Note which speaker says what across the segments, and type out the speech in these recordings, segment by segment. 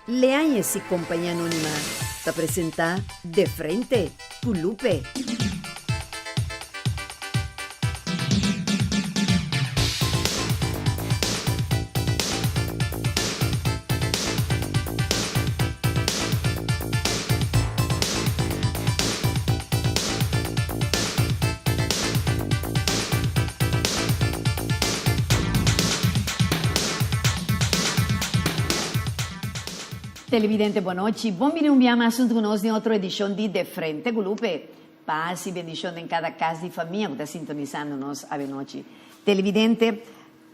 Speaker 1: Leanha esse Companhia Anônima te apresentar De Frente com Lupe. Televidente, boa noite. Bom-vindo mais junto conosco em outra edição de Frente com Lupe. Paz e bendição em cada casa de família que está sintonizando-nos a noite. Televidente,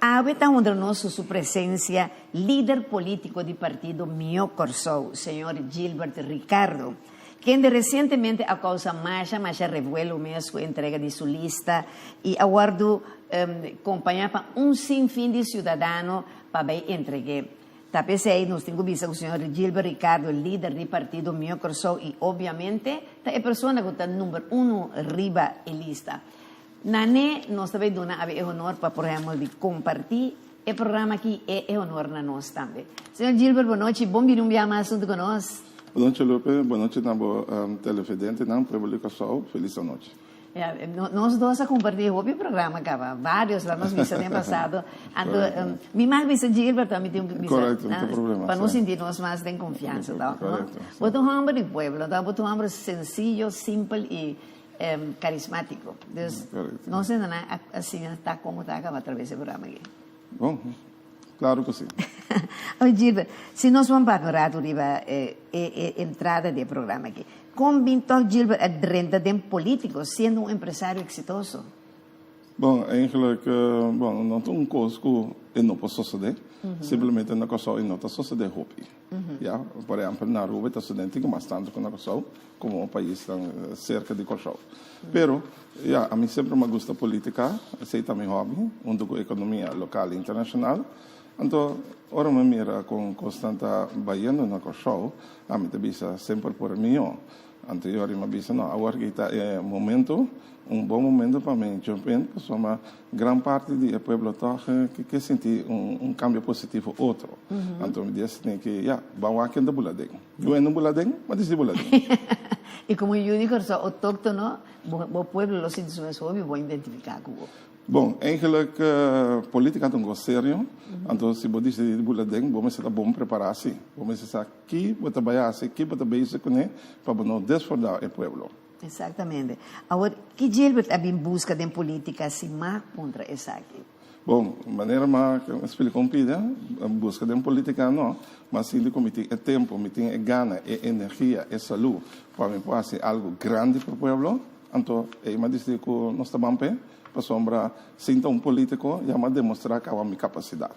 Speaker 1: está under nosso sua presença líder político do partido Mio Corsou, o senhor Gilbert Ricardo, quem recentemente a causa mais revuelo mesmo entrega de sua lista e aguardo acompanhar para sinfim de cidadãos para bem entregar. Tapesei, nós temos visto o senhor Gilbert Ricardo, líder do partido Mio Corsou, e, obviamente, é a pessoa que está número 1 riba da lista. Nané, nós também damos o honor para o programa de compartilhar o programa aqui é honor na nós também. Senhor Gilbert, boa noite, bom-vindo mais junto conosco.
Speaker 2: Boa noite, Lupe, boa noite, televidente, não, Público Corsou, feliz noite.
Speaker 1: Nós dois a compartilhar o programa, vários lá nós vimos no passado. Me mais vista Gilbert também tem
Speaker 2: correto, não tem problema.
Speaker 1: Para não sentir nós mais em confiança, tá?
Speaker 2: Correto.
Speaker 1: Botar um homem de pueblo, tá? Botar um homem sencillo, simples e carismático. Não sei nada assim está como está através do programa aqui.
Speaker 2: Bom, claro que sim.
Speaker 1: Gilbert, se nós vamos para a entrada do programa aqui, como então Gilbert adrenta de político sendo um empresário exitoso?
Speaker 2: Bom, eigenlijk, não tem um coisa que não posso suceder, simplesmente não posso e não está suceder hobby. Ja, por exemplo, na rua está sucedendo bastante com a Corsou, como um país cerca de Corsou. Pero, a mim sempre me gusta política, sei também hobby, junto com a economia local e internacional. Então, ora me mira com constante baiano na Corsou, a mim também sempre por mim. Anterior me disse, não, agora que está momento, bom momento para mim, jovem, porque uma grande parte do povo que sente cambio positivo outro. Então me disse que, vamos aqui no Buladeng. Eu não Buladeng, mas disse Buladeng.
Speaker 1: E como eu digo, autóctono, o povo lo sente mais hobby, vou identificar com o.
Speaker 2: Bom, eigenlijk, política é um sério. Então, se você diz de Buladeng, vamos estar bom preparar-se. Vamos estar aqui, para trabalhar aqui, para trabalhar com ele, para não desfordar o povo.
Speaker 1: Exatamente. Agora, que Gilbert é em busca de política assim, mais contra essa aqui?
Speaker 2: Bom, maneira mais explicar um pouco, a busca de política não, mas sim de como tem tempo, tem gana, energia, e saúde, para fazer algo grande para o povo. Então, eu disse que nós estamos bem. Para sombra, sinta político e a demonstrar que há uma capacidade.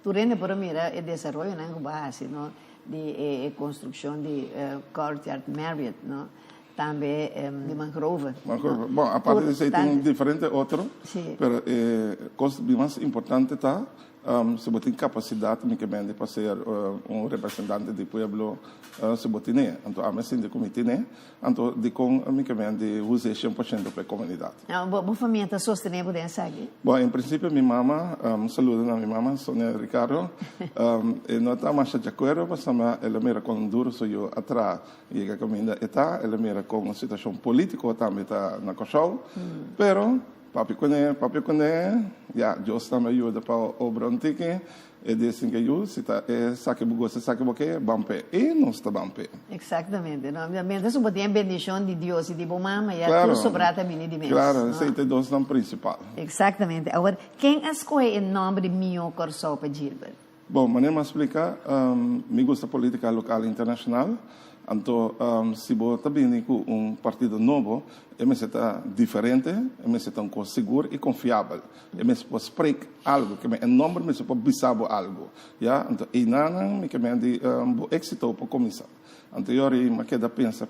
Speaker 1: Durante por mira o desenvolvimento na base, não, de construção de courtyard Marriott, não, também de mangrove.
Speaker 2: Bom, a parte disso tem diferente outro, mas a coisa mais importante está se você tem capacidade de ser representante do povo, se você tem. Então, a mensagem de comitê, então, de com de usar 100% para a comunidade.
Speaker 1: Boa família está sustentando essa aqui?
Speaker 2: Bom, em princípio, minha mama, saludo a minha mama, Sônia Ricardo, não está mais de acordo, mas ela mira com duro, sou eu atrás, e a caminho está, ela mira com a situação política, também está na Corsou, pero papi kone, Deus também ajuda para o brontique, e dizem que eu, se saque bugosa, saque boque, bampe, e não está bampe.
Speaker 1: Exatamente, não, obviamente, isso pode ter bendição de Deus e de bom mama, e a tudo sobrata bem de mesmo.
Speaker 2: Claro, esse é o Deus principal.
Speaker 1: Exatamente. Agora, quem escolhe o nome de Mio Corsou para Gilbert?
Speaker 2: Bom, maneira de explicar, me gusta política local e internacional. Então, se você também com partido novo, ele está diferente, ele está seguro e confiável. Ele pode explicar algo, que é nome, ele pode bisar algo. Então, e nada, me de êxito para começar. Anterior, eu queda pensa,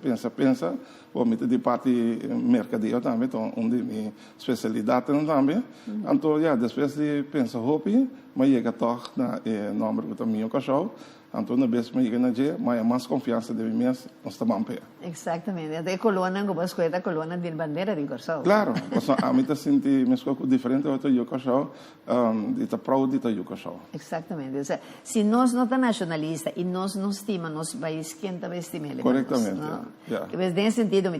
Speaker 2: vou meter de parte mercadoria também, então, onde minha especialidade também. Então, depois de pensar hobby, mas chega na nome do Mio Corsou. Então, na vez que eu mais confiança de mim mesmo, nós estamos bem.
Speaker 1: Exatamente. Até coluna, como a escola coluna de bandera de Corsao.
Speaker 2: Claro, also a mim tá senti me escolho diferente outro eu cachorro, de tá proud de tá eu cachorro.
Speaker 1: Exatamente. O sea, se nós não estamos nacionalistas e nós não estimamos nosso país, quem está estimando?
Speaker 2: Correctamente.
Speaker 1: No?
Speaker 2: Yeah.
Speaker 1: Pues, nesse sentido, me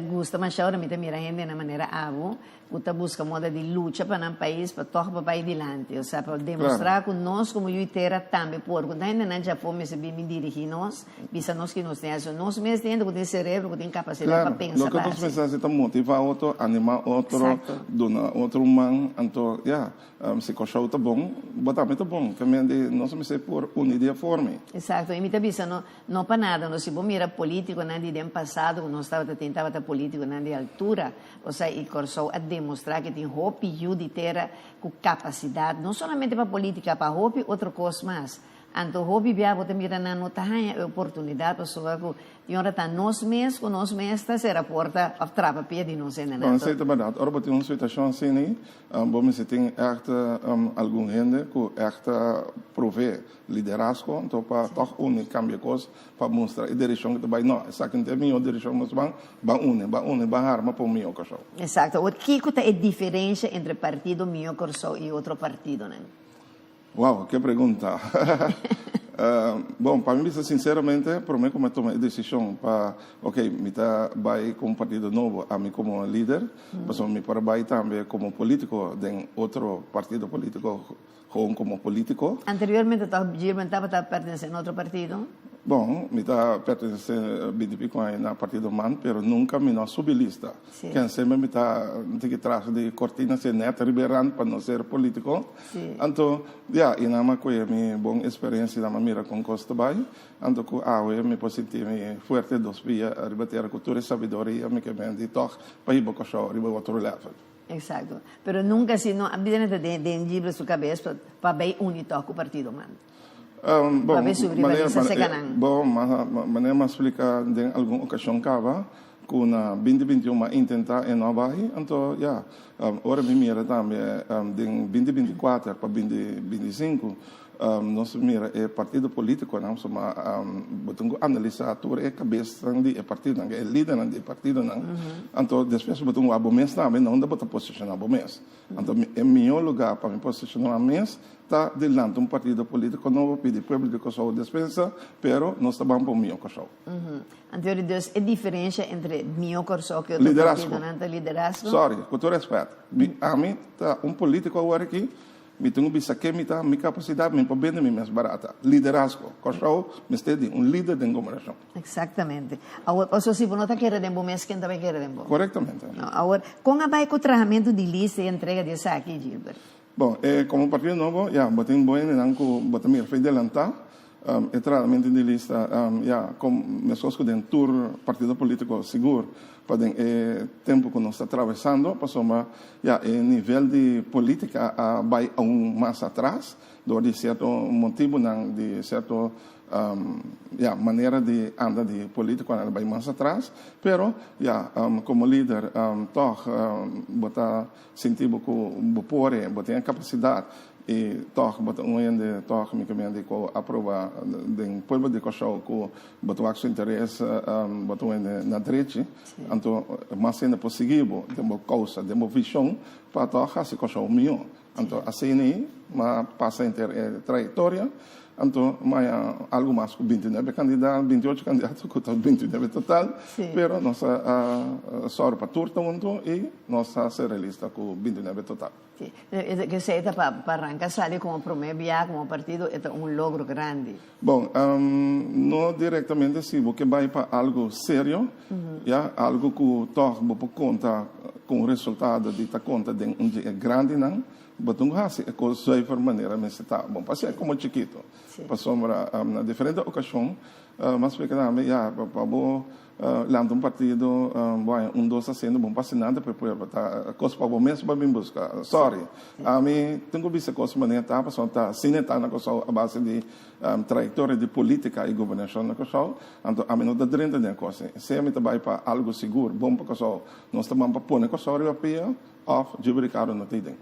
Speaker 1: gusta mais agora, me mira gente na maneira avo, que busca moda de luta para um país, para tornar o país adiante. Ou seja, para demonstrar que nós, como Yuitera, também, por quando ainda não já fomos me dirigir nós, visa nós que nós temos, nós mesmos temos que ter cérebro, que tem capacidade
Speaker 2: Claro,
Speaker 1: para pensar.
Speaker 2: lo que nós pensamos é motivar outro, animar outro, donar outro humano, então, se o show tá bom, botar tá bom, também de nós me sei por unida forma.
Speaker 1: Exato, e me tá pensando, não para nada, nós se bom mira político, não de ano passado, nós tentava estar político, não de altura, ou seja, e Corsou a demonstrar que tem roupa e de ter capacidade, não somente para política, para roupa, outra coisa mais. Então, hobby bia bota mira na nota a oportunidade para só que hora tá nós mesmos ser a porta a trava pia de nós ainda.
Speaker 2: Bom, sei também dat. Ora botem uma situação assim, né? Bom, se tem echt algum gente que echt prove liderazgo, então para toch cambiar coisas para mostrar a direção que vai não, essa que tem minha direção mas ba arma para mim o cachorro.
Speaker 1: Exato. O que é a diferença entre partido meu Corsou e outro partido, né?
Speaker 2: Uau, que pergunta. Bom, para mim, sinceramente, para mim, como eu tomei a decisão para, me vai com um partido novo, a mim como líder, mas me para vai também como político de outro partido político, como político.
Speaker 1: Anteriormente, estava pertencendo a outro partido?
Speaker 2: Bom, me está pertencendo BDP na partido MAN, pero nunca me não subi lista.
Speaker 1: Sí.
Speaker 2: Quem sempre me está que traz de cortina se neta liberando para não ser político.
Speaker 1: Sí.
Speaker 2: Então, e na ma que minha boa experiência na mira com Costa Bay, então que me positivo me forte dos via a rebater a cultura e sabedoria me que me de toch para ir para o riba outro level.
Speaker 1: Exato. Pero nunca se não había de livre sua cabeça para bem unir com o partido MAN.
Speaker 2: Bom, maneira mais explicar em alguma ocasião cava que na 2021 intentar inovar então ora me mira também em 2024 para 2025 nós mira é partido político não só botando analisar tudo é cabeça de partido não é líder de partido não então depois botando a bomês também não dá botar posicionar a bomês então é melhor lugar para me posicionar a mês está delante um partido político novo pedir público só dispensa pero nós estamos para o meu Corsou.
Speaker 1: Então Deus é diferença entre meu Corsou que o
Speaker 2: liderazgo.
Speaker 1: Partido liderazgo.
Speaker 2: Sorry, com todo respeito. A mim tá político agora aqui me tenho visto que me tá minha capacidade me para bem me mais barata liderazgo Corsou me está de líder de governação.
Speaker 1: Exatamente. Agora só se não tá querendo bom mês quem também quer bom.
Speaker 2: Corretamente.
Speaker 1: Agora com a vai com o tratamento de lista e entrega de saque Gilbert.
Speaker 2: Bom, como partido novo, botei bom em que botei me foi adelantar, tratamento de lista, como nós conosco dentro tour partido político seguro, para tempo que nós está atravessando, passou nível de política vai mais atrás, de certo motivo de certo maneira de andar de político vai mais atrás, pero como líder botar sentido que pode botar capacidade e botar ende me comende com aprova do povo de Corsou que botar seu interesse botar ende na direita então mais ainda possível demo causa demo visão para se Corsou melhor então assim mas passa a trajetória então, algo mais que 29 candidatos, 28 candidatos, que está 29 total, pero nossa sorte para turta muito e nossa serelista com 29 total.
Speaker 1: Sí. Que se para arrancar salir como promedia, como partido, é logro grande.
Speaker 2: Bom, não diretamente se você vai para algo sério, algo que torna por conta com o resultado de ta conta de dia grande não, botung hasi ko soy por maneira me está bom passei como chiquito passou na diferente ocasião mas porque na para bo lá um partido vai dois sendo bom passei nada para coisa para bom mesmo para me buscar sorry a mim tenho visto coisa maneira tá passou tá sineta na coisa a base de trajetória de política e governação na coisa então a mim não dá dentro da coisa se me vai para algo seguro bom para coisa nós estamos para pôr na coisa a pia off de brincar no tem.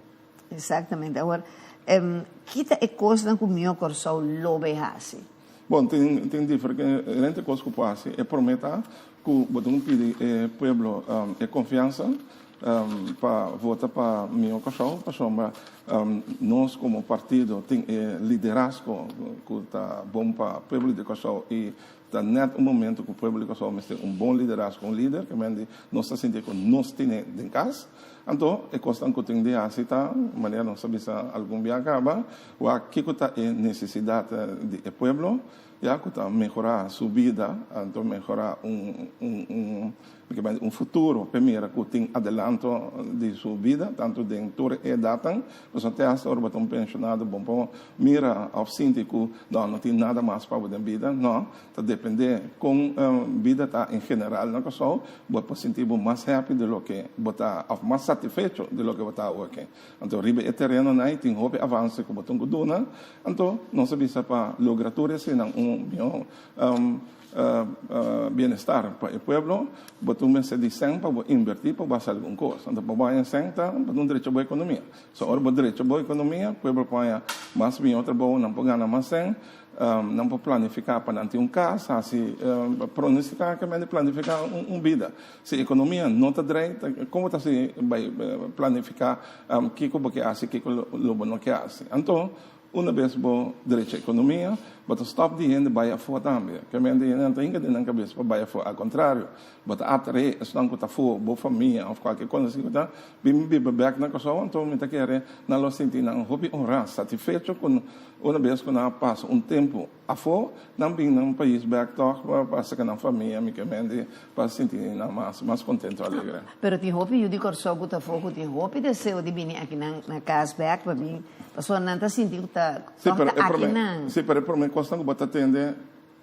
Speaker 1: Exatamente. Agora, kita é coisa que o meu Corsou lo behasi.
Speaker 2: Bom, tem diferente coisa que passa. É prometer que botam pedir pueblo confiança para votar para meu cachorro, para chamar nós como partido tem liderazgo que está bom para o povo de cachorro e está net momento que o povo de cachorro tem bom liderazgo, líder que mende nós está sentindo que nós temos em casa. Então, é constante que tem de aceitar, maneira não sabe se algum dia acaba, ou aqui que está necessidade do povo, já que está melhorar a sua vida, então melhorar futuro, primeiro que tem adelanto de sua vida, tanto dentro da idade, mas até essa hora um pensionado, bom, para mira ao síndico, não tem nada mais para a vida, não, está depender com vida tá em geral, não só, para sentir mais happy de lo que, botar mais satisfeito de lo que botar aqui. Então, ribe é terreno, né, tem hobby avanço que botar com duna, então, não se bisa para logratura, senão bem-estar para o povo, botar se dizem para invertir para fazer alguma coisa. Então, para banhar senta, para um direito à boa economia. Se hora para direito à boa economia, o povo põe mais bem outra boa, não pode ganhar mais sem, não pode planificar para não ter casa, se planificar que é planificar vida. Se a economia não está direita, como está se vai planificar que como que hace, que lobo não que hace. Então, uma vez bom direito à economia, mas stop de gente vai a fora também. Que me ande não tem que ter na cabeça para vai a fora. Ao contrário, mas atrás estão com a fora, boa família, ou qualquer coisa assim, tá? Bem back na coisa, então me tá querendo na lo sentir na hobby honrar, satisfeito com uma vez que na passa tempo a fora, não bem num país back talk, passa com a família, me que me ande para sentir na mais contente, alegre.
Speaker 1: Pero tem hobby, eu digo só que tá fogo, tem hobby de ser de vir aqui na casa back para vir, pessoa não tá sentindo tá aqui não.
Speaker 2: Sim, para mim consta que bota atender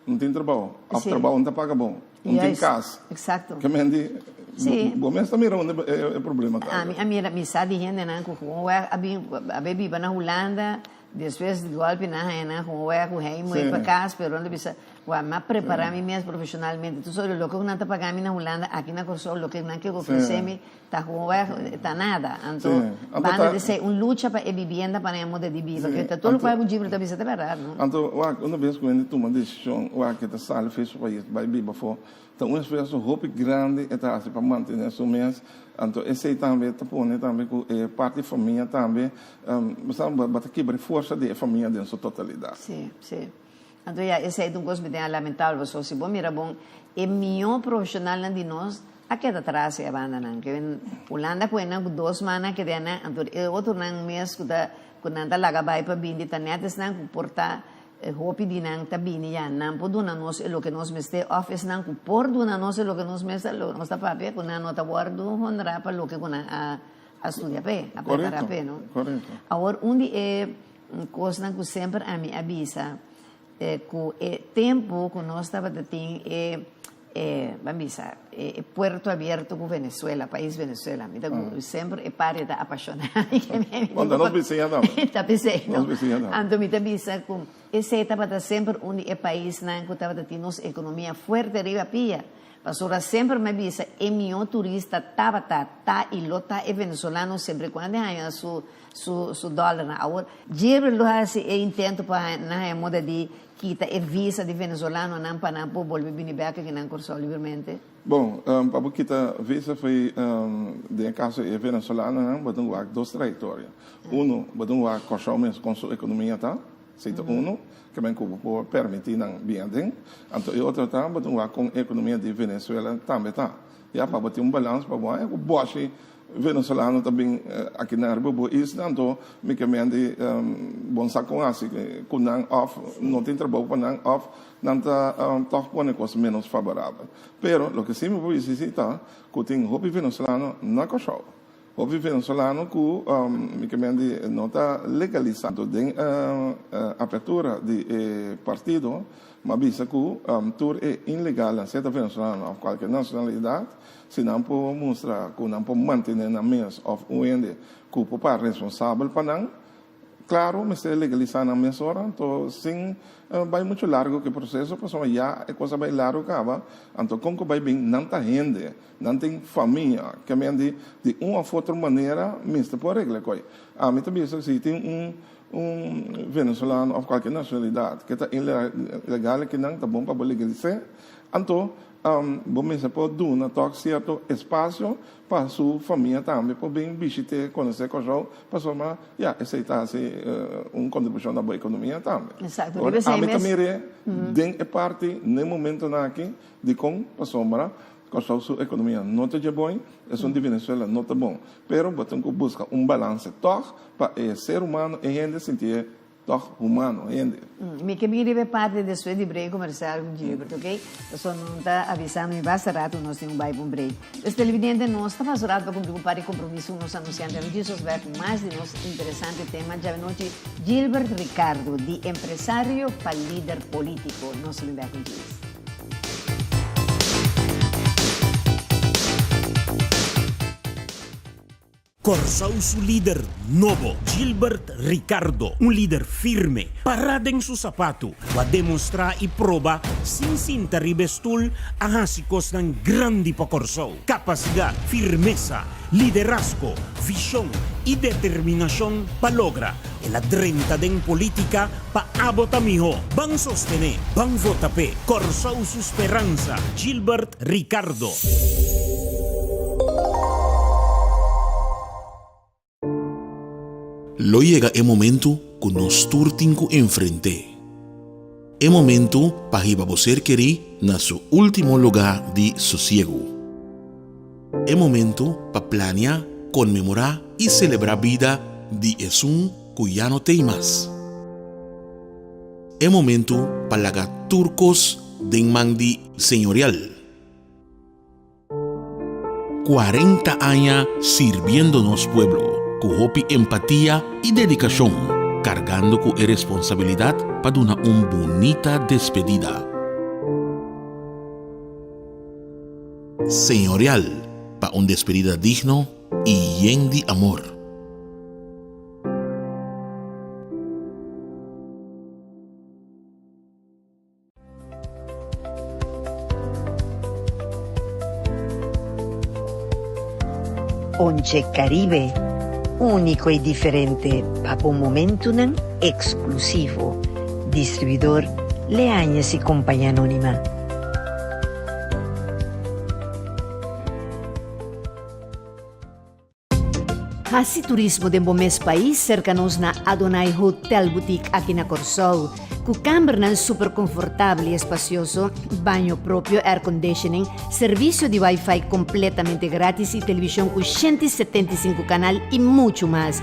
Speaker 2: não tem trabalho, ao trabalho não tá paga bom, não tem casa.
Speaker 1: Exato.
Speaker 2: Que me ande bom, mas também é problema.
Speaker 1: A minha sabe gente não com a bebida na Holanda. Depois de golpe na rena, com o erro, rei, muito para casa, pero onde bisa, mas preparar me mesmo profissionalmente. Tu sabe, o que eu não está pagando na Holanda, aqui na Corsol, o que não que oferecer-me, está com o erro, está nada. Então, vai ser uma luta para a vivenda, para a moda de vida, porque todo o país de vida está verdade, não?
Speaker 2: Então, uma vez que eu tomo uma decisão, o que está saindo fez o país, vai viver fora. Então, uma espécie de roupa grande, está assim para manter esse mês. Então, esse também está pondo também com parte da família também, mas aqui para força da família dentro da sua totalidade.
Speaker 1: Sim, sim. Então, esse é um coisa bem lamentável, só se bom, mira bom, é melhor profissional de nós, aqui atrás é a banda não, que Holanda com ena 2 semanas que dena, então outro não mês que nanda laga vai para bindi, tá netas não portar hopi di nang tabini yan nan po doon nos lo que nos meste office nang ku por doon nos lo que nos meste lo nos tapape kuna no tawardo honra pa lo que kuna a studia pe a prepara pe no
Speaker 2: corretto
Speaker 1: agora undi coisa nang ku sempre a mi avisa ku tempo ku nos tava tem vambisa Puerto Abierto com Venezuela, país Venezuela, me dá sempre é pare da apaixonada.
Speaker 2: Onda não vizinha não.
Speaker 1: Tá pensei, não.
Speaker 2: Ando
Speaker 1: me dá visa com esse etapa sempre é país não que tava tendo nossa economia forte arriba pia. Pastora sempre me visa é meu turista tá e lota é venezuelano sempre quando há su dólar na agora. Sempre lo assim é intento para na moda de kita é visa de venezuelano não para não volver bem back aqui na Corsol livremente.
Speaker 2: Bom, para kita visa foi de caso é venezuelano não, botam lá 2 trajetórias. Botam lá Corsol mesmo com sua economia tá, seita que bem como por permitir não viagem. Então e outro tá, botam lá com a economia de Venezuela também tá. Já para botar balanço para o boche venezuelano também aqui na Arbo isso então me que mende bom saco assim com não off não tem trabalho para não off não tá toque com coisa menos favorável pero lo que sim me vou dizer tá que tem hobby venezuelano na coxo hobby venezuelano que me que mende não tá legalizado tem abertura de partido mas bisa que tour é ilegal na certa venezuelano ou qualquer nacionalidade se não pode mostrar que não pode manter na mesa of UND que o papel responsável para não claro mas é legalizar na mesa hora então sim vai muito largo que o processo pessoal já é coisa bem largo acaba então como vai bem não tá gente não tem família que me de uma ou outra maneira mesmo por regra coi a mim também se tem venezuelano ou qualquer nacionalidade que está ilegal que não está bom para legalizar Então, você pode dar certo espaço para sua família também, para bem visitar, conhecer coisas, para somar, aceitar contribuição da boa economia também.
Speaker 1: Exato.
Speaker 2: A mim também é parte, no momento aqui, de como, para somar, a sua economia não está bom, é de Venezuela não está bom. Mas você tem que buscar balance, para o ser humano e ainda sentir humano ainda.
Speaker 1: Me que me parte de sua de break comercial com Gilbert, ok? Eu só não está avisando, me basta rato, nós temos um break. Os televidentes não estão fazendo para cumprir um compromisso, nos anunciantes. A gente vai com mais de nosso interessante tema. Já noite, Gilbert Ricardo, de empresário para líder político. Nós vamos ver com eles.
Speaker 3: Corsau su líder novo, Gilbert Ricardo, un líder firme, parado en su zapato, va a demostrar y probar sin taribestul a hásicos ng grande pa Corsau. Capacidad, firmeza, liderazgo, visión y determinación pa logra. El adrenta den política pa abotamiho, van sostener, van votape, Corsau su esperanza, Gilbert Ricardo.
Speaker 4: Lo llega el momento que nos turtinco enfrente. El momento para ir querer na su último lugar de sosiego. El momento para planear, conmemorar y celebrar vida de Jesús que ya no tem más. El momento para lagar turcos de mandi señorial. 40 años sirviéndonos pueblo. Con empatía y dedicación, cargando con responsabilidad para dar una bonita despedida. Señorial, para una despedida digno y lleno de amor.
Speaker 5: Once Caribe. Único y diferente, para un momento exclusivo. Distribuidor Leañas y Compañía Anónima.
Speaker 1: Hasi turismo de mes país cercanos na Adonai Hotel Boutique aqui na Corsau. Com câmara super confortável e espacioso, banho próprio, air conditioning, serviço de Wi-Fi completamente grátis e televisão com 175 canal e muito mais.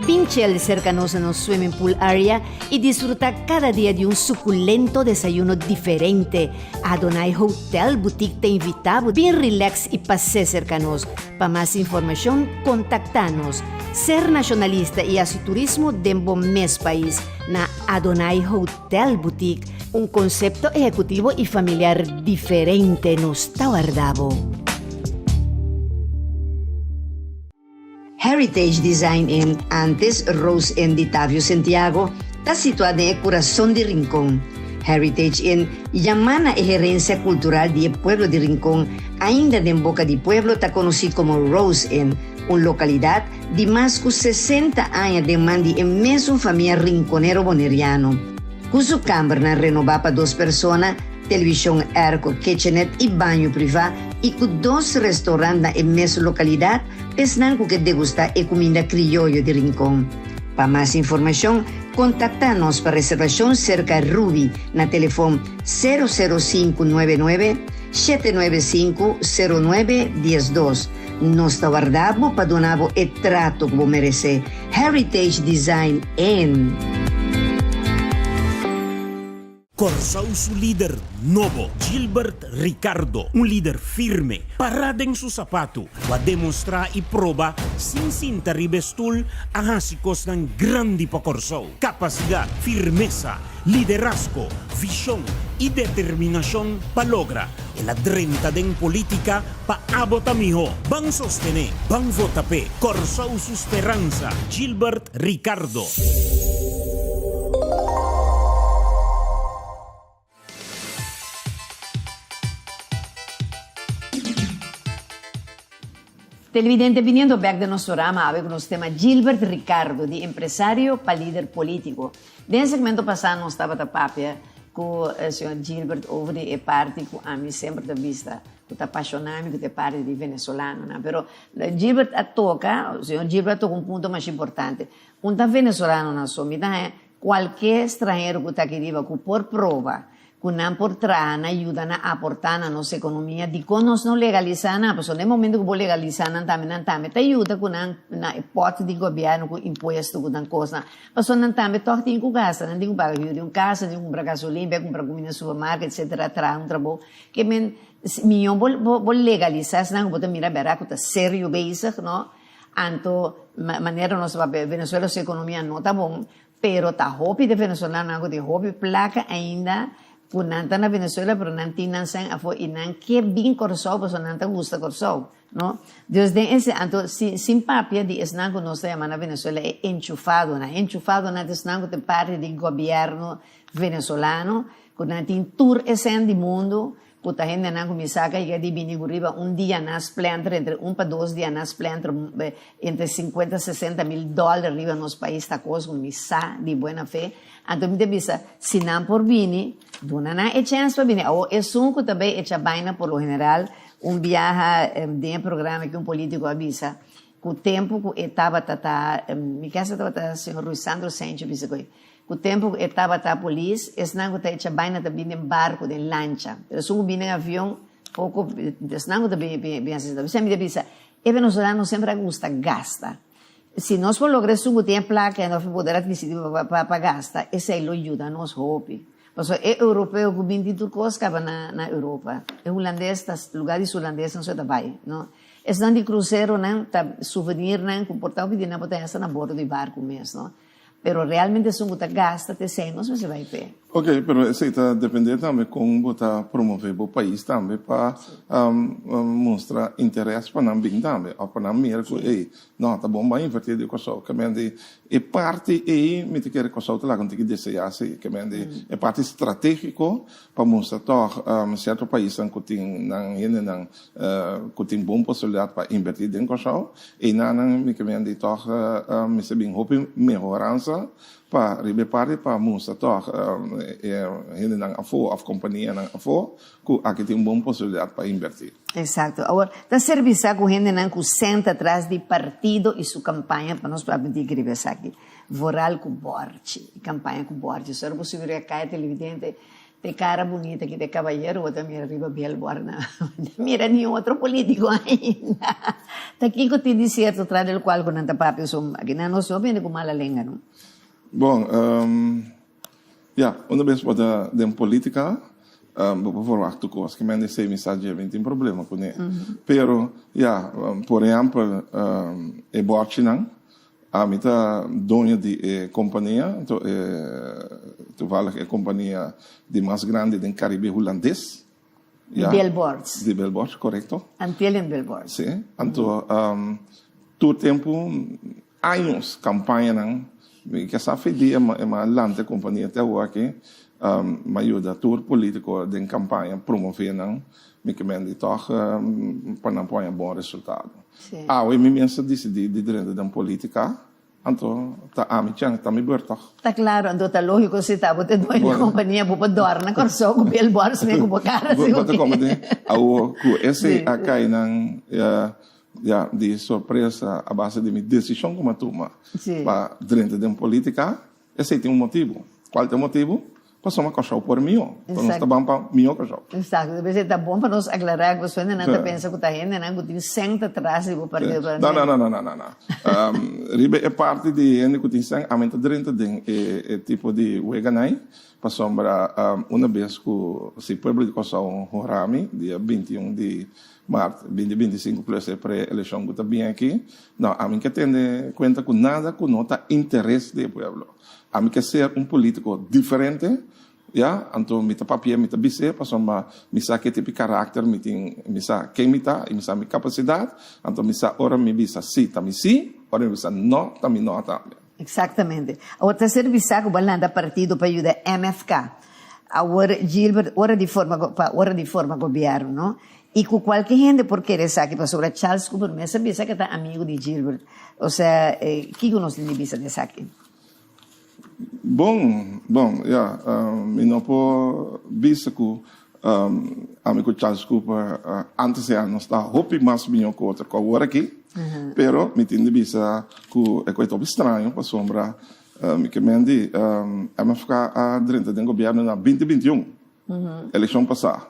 Speaker 1: Vinchel cercanos no swimming pool area e disfruta cada dia de suculento desayuno diferente. Adonai Hotel Boutique te invitamos, bem relax e passe cercanos. Para mais informação, contacta-nos. Ser nacionalista e turismo de bom mês país na Adonai Hotel Boutique, concepto ejecutivo e familiar diferente nos Tawardabo.
Speaker 5: Heritage Design Inn, antes Rose Inn de Tavio Santiago, está situada en el corazón de Rincón. Heritage Inn llama a gerencia cultural del pueblo de Rincón, ainda en boca de pueblo, está conocido como Rose Inn, una localidad de más de 60 años de mandi en mesma familia rinconero boneriano. Con su cámara renovada para 2 personas, televisión airco, kitchenette y baño privado, y con 2 restaurantes en mesma localidad, pensando que degusta e comida criollo de Rincón. Para más información, contacta-nos para reservación cerca Ruby na teléfono 00599 795 0912. Nos aguardamos para donar o trato que você merece. Heritage Design Inn.
Speaker 3: Corsau su líder novo, Gilbert Ricardo, un líder firme, parado en su zapato, va a demostrar y probar sin taribestul a hásicos ng grande pa Corsau. Capacidad, firmeza, liderazgo, visión y determinación pa logra. El adrenta den política pa abotamiho, van sostener, van votape, Corsau su esperanza, Gilbert Ricardo.
Speaker 1: Televidente, viniendo back de nuestro programa, con los temas Gilbert Ricardo, de empresario para líder político. En el segmento pasado, nos estaba tapando com o senhor Gilbert over de parte que a mim sempre da vista, que está apaixonado que é parte de venezuelano, né? Pero Gilbert toca, o senhor Gilbert toca ponto mais importante. Venezuelano na sua vida é qualquer estrangeiro que está aqui, que por prova, que não por trás, ajuda a aportar na nossa economia, de que nós não legalizamos, porque no momento que vou legalizar, não também, te ajuda com na hipótese de governo, com imposto, com coisa, mas não também, toque tem que gastar, não tem que pagar de casa, tem que comprar gasolina, comprar comida no supermercado, etc., traz trabalho, que melhor vou legalizar, senão vou mirar barato, está sério basic, não? Anto, maneira nossa Venezuela, sua economia não está bom, pero tá hobby de venezuelano, de hobby placa ainda, por não na Venezuela, pero não tem nansan afo e não que bem corsou, porque não tá gusta corsou, não? Desde esse, anto sem papia de esnango nós temos na Venezuela é enchufado na esnango de parte do governo venezuelano, que não tem tour esse do mundo. Puta gente não começar e de vir riba dia nas plantas entre 1 para 2 dias nas plantas entre 50 e 60 mil dólares riba nos países está coisa com missa de boa fé então me devisa se não por vir dona na é chance para vir ou é sunco também é chabaina por lo general viaja de programa que político avisa que o tempo que estava me casa estava senhor Luiz Sandro Sánchez disse que o tempo que estava a polícia, não que está baina também em barco, em lancha. Pero se vem em avião, pouco, não também bem assistido. Você me diz, o venezuelano sempre gosta gasta. Se nós for lograr isso, tem placa, nós poder adquisitiva para gastar, esse aí ajuda nos hobby. Porque é europeu que vem de turcos que na Europa. É holandês, lugares holandeses não se vai, não? Esse de cruzeiro, não, tá souvenir, não, comportar o que não pode estar na bordo de barco mesmo, não? Pero realmente se você gasta, te sei, não se vai ver.
Speaker 2: Ok, pero isso está dependendo também como você promover o país também para mostrar interesse para não vir também, ou para não mirar que, não, tá bom, vai invertir de coisa, que mende é parte me te quer coisa lá quando te desejar assim, que mende é parte estratégico para mostrar que certo país que tem bom possibilidade para invertir em coisa e não me que mende toch me se bem hope melhorança para ribe para mostrar toch ele não afo a companhia não afo que aqui tem boa possibilidade para invertir.
Speaker 1: Exato. Agora, da serviço com gente não senta atrás de partido e sua campanha para nós para pedir que aqui. Voral com Borchi, campanha com Borchi. Se era possível que a televidente de cara bonita que de cavalheiro, outra mira riba Bielborna. Mira nenhum outro político ainda. Daqui que eu te disse certo atrás do qual não está papo, aqui não nós só vendo com mala lenga, não?
Speaker 2: Bom, uma vez para de política, vou falar tu coisa que me disse mensagem não tem problema com ele. Pero, por exemplo, é Borchi não, a mita dona de companhia, tu fala que é companhia de mais grande do Caribe holandês.
Speaker 1: Billboards.
Speaker 2: De Billboards, correto?
Speaker 1: Antillen Billboards.
Speaker 2: Sim. Então, todo tempo, anos campanha não, que essa fedia é uma lante companhia até o aqui, me ajuda todo político de campanha promover não, me que me toch para não pôr bom resultado. Eu me penso de dentro da política, então tá me chama tá me berto.
Speaker 1: Tá claro, então tá lógico se tá botando uma companhia para dorna corso com billboards me com cara assim.
Speaker 2: Bota como de, esse acai não de surpresa a base de minha decisão como toma para dentro da política, esse tem motivo. Qual é o motivo? Passou uma coisa por mim, para nós também para mim coisa.
Speaker 1: Exato, deve ser tá bom para nós aclarar que você não tá pensa que tá gente não que tem senta atrás de o partido.
Speaker 2: Não. Ribe é parte de gente que tem sang, a mente dentro de tipo de weganai, passou para uma vez que se público só Horami, dia 21 de março, 2025 plus pré-eleição que está bem aqui. Não, a mim que tem conta com nada que não está interesse do povo. A mim que ser político diferente, então me tá papel, me tá bise, passou me sa que tipo de caráter, me sa quem me tá, me sa minha capacidade, então me sa ora me bisa sim, tá me sim, ora me bisa não, tá me não tá.
Speaker 1: Exatamente. Agora tá serviço que balanda partido para ajudar MFK. Agora Gilbert, hora de forma governo, não? E com qualquer gente por querer saber para sobre Charles Cooper, me sabe que tá amigo de Gilbert. Ou seja, que nós temos de bisa de saque.
Speaker 2: Bom, ja, mi não po bisa ku amigo Charles Cooper antes ya não está hopi mais minha com outra coisa aqui, pero me tende bisa ku é coisa estranho para sombra me que mendi a ficar a dentro do governo na 2021 eleição passada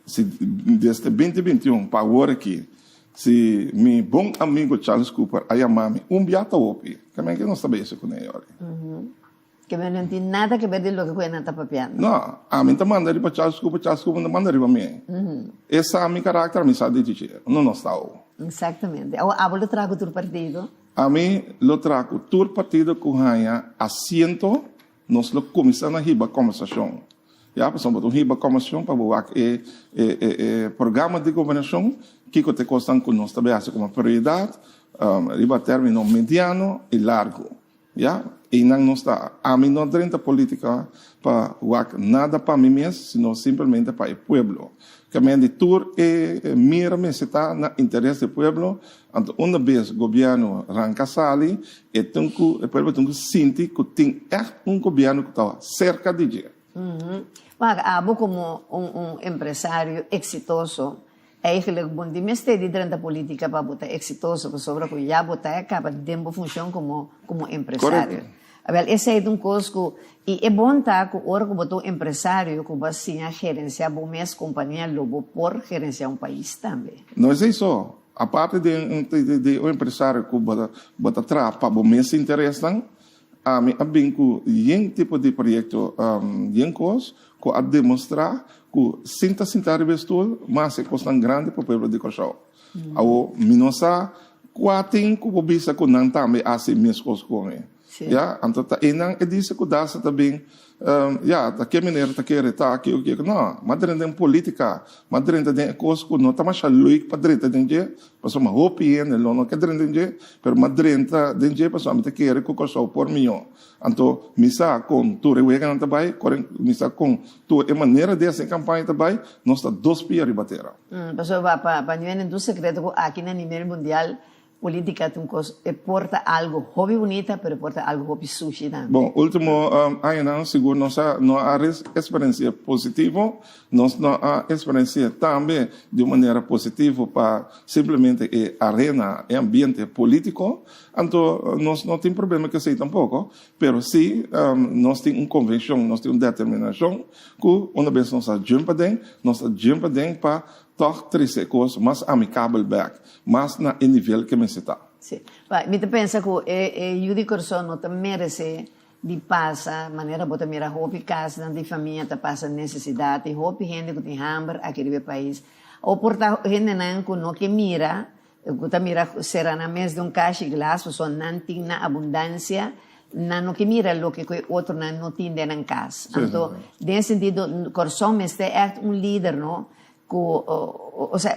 Speaker 2: se desde 2021 para agora aqui se mi bom amigo Charles Cooper a chamar-me biata hopi que não sabia isso com ele
Speaker 1: Que não tem nada que ver com o que eu estou papiando.
Speaker 2: Não, a mim também manda para Charles Cooper não manda para mim. Esse é o meu caráter, me sabe dizer, não está.
Speaker 1: Exatamente. A você trago o partido?
Speaker 2: A mim, eu trago o partido que ganha assento, nós começamos a riba conversação. Já, passamos a riba conversação para o programa de governação que te costam com nós também como prioridade, riba término mediano e largo. Já? E não está. A mim não tem política para nada para mim mesmo, senão simplesmente para o povo. Que a minha tour mira-me se está no interesse do povo. Então, uma vez o governo arranca sali, o povo tem que sentir que tem governo que está cerca de gente.
Speaker 1: Abo como empresário exitoso, é que o bom de mestre de dentro da política para botar exitoso, para sobre que já botar acaba de tempo função como empresário.
Speaker 2: Correto.
Speaker 1: Esse é um coisa e é bom estar com o que botou empresário que vai sim gerenciar bom mês companhia lobo por gerenciar país também.
Speaker 2: Não é isso. A parte de empresário que bota trapa bom mês interessante, a mim a bem que tipo de projeto coisa que a demonstrar que sinta investir, mas é coisa grande para o povo de Cochau. Ao minosa quatro que bisa que não também assim mesmo coisa com ele. Ja, então tá enang edise que dá também ja, tá que maneira tá que tá que o que não, mas dentro da política, mas dentro da coisa que não tá mais luiz para dentro da gente, passou uma roupa e não que dentro da gente, pero mas dentro da gente passou a que que coisa por mim. Então, misa com tu rewega não também, misa com tu é maneira dessa campanha também, nós tá dois pias ribatera.
Speaker 1: Passou para ninguém do secreto aqui no nível mundial. Política porta algo hobby bonita, pero porta algo hobby sushi também.
Speaker 2: Bom, último ano, seguro, nós não há experiência positiva, nós não há experiência também de maneira positiva para simplesmente arena e ambiente político, então nós não temos problema que sei tampouco, pero sim, nós temos uma convicção, nós temos uma determinação, que uma vez nós jumpa dentro para toch três coisas mais amigável back, mas na nível que me está.
Speaker 1: Sim. Me pensa que Judy Corson não merece de passar maneira bota mira hopi casa de família tá passa necessidade hopi gente que tem hambre aqui no país ou porta gente não que não que mira será na mesa de caixa de glass só não tem na abundância não que mira o que outro não tem dentro da casa. Então, nesse sentido, Corson é líder, não? O sea,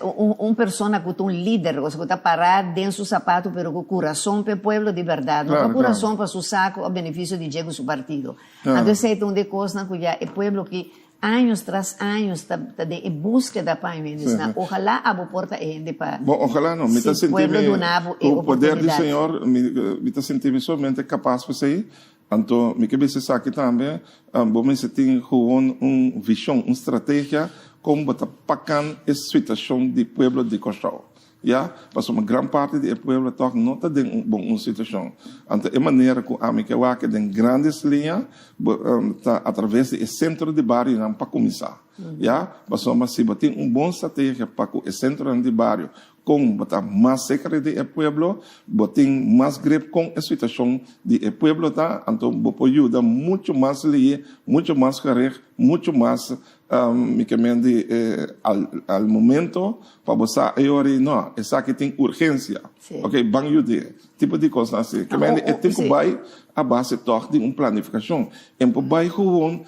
Speaker 1: persona que es líder, o sea, que está parado dentro de su zapato, pero con corazón para el pueblo de verdad, no con corazón para su saco a beneficio de llegar su partido. Entonces, hay un de cosas que ya el pueblo que años tras años está de búsqueda para mí. Ojalá abo porta gente para
Speaker 2: ojalá no, me está
Speaker 1: pueblo de
Speaker 2: o poder do Senhor me está sentindo somente capaz de sair. Então, me que você sabe também, bom, você tem uma visão, uma estratégia como botar pacan a situação do povo de Cochau. Ja, mas uma grande parte do povo não está em uma situação. Então, é maneira que a minha que tem grandes linhas, através do centro de bairro, não para começar. Ja, mas se tem uma boa estratégia para o centro de bairro, com botar mais segurança do povo, botar mais grip com a situação do povo, tá? Então, pode ajudar muito mais ali, muito mais carreira, muito mais al momento para você agora não essa que tem urgência ok bang yude tipo de coisa assim que é tempo vai a base de planificação em vai gewoon